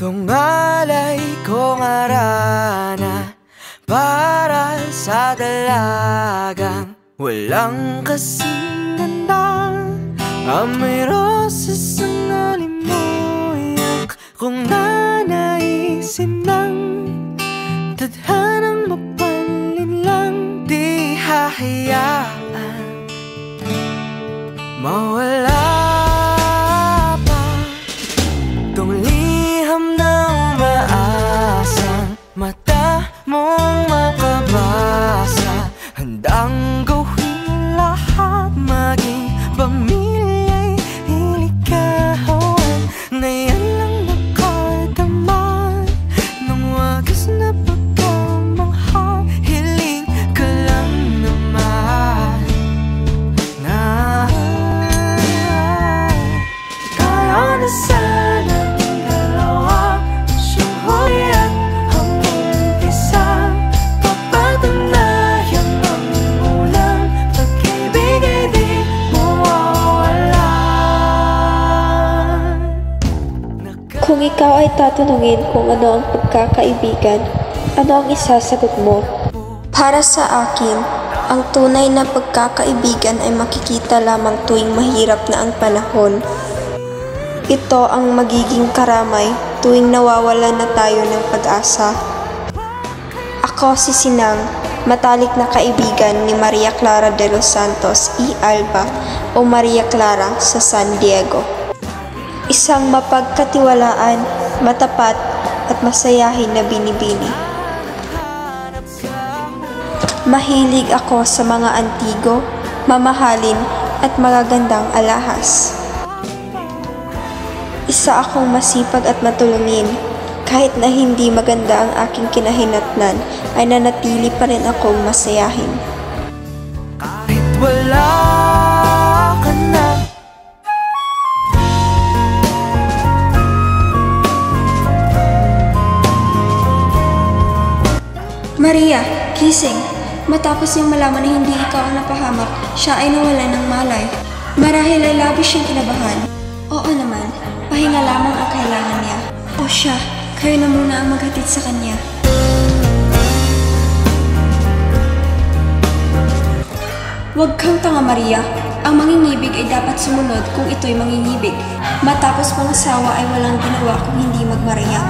Tungalay kong arana para sa dalagang walang kasing ganda. Amoy rosas ang alimoyak kung nanaisin ng tadhanang mapalin lang. Di hahayaan mawala pa tong liham na umaasang mata mong makabasa. Handang gawin lahat, maging pamilya'y iligawan, na yan lang nakadaman ng wagas na pagkamangha. Hiling ka lang naman na tayo na sanang dalawa, sumuhi at mag-isa. Papatunayan ang unang pag-ibig ay di mawawala. Kung ikaw ay tatanungin kung ano ang pagkakaibigan, ano ang isasagot mo? Para sa akin, ang tunay na pagkakaibigan ay makikita lamang tuwing mahirap na ang panahon. Ito ang magiging karamay tuwing nawawalan na tayo ng pag-asa. Ako si Sinang, matalik na kaibigan ni Maria Clara de los Santos y Alba o Maria Clara sa San Diego. Isang mapagkatiwalaan, matapat at masayahin na binibini. Mahilig ako sa mga antigo, mamahalin at magagandang alahas. Isa akong masipag at matulungin. Kahit na hindi maganda ang aking kinahinatnan, ay nanatili pa rin akong masayahin. Kahit wala ka na, Maria, gising! Matapos niyang malaman na hindi ikaw ang napahamak, siya ay nawalan ng malay. Marahil ay labis siyang kinabahan. Oo naman, pahinga lamang ang kailangan niya. O siya, kayo na muna ang maghatid sa kanya. Huwag kang tanga, Maria. Ang mangingibig ay dapat sumunod kung ito'y mangingibig. Matapos mangasawa ay walang ginawa kung hindi magmariya.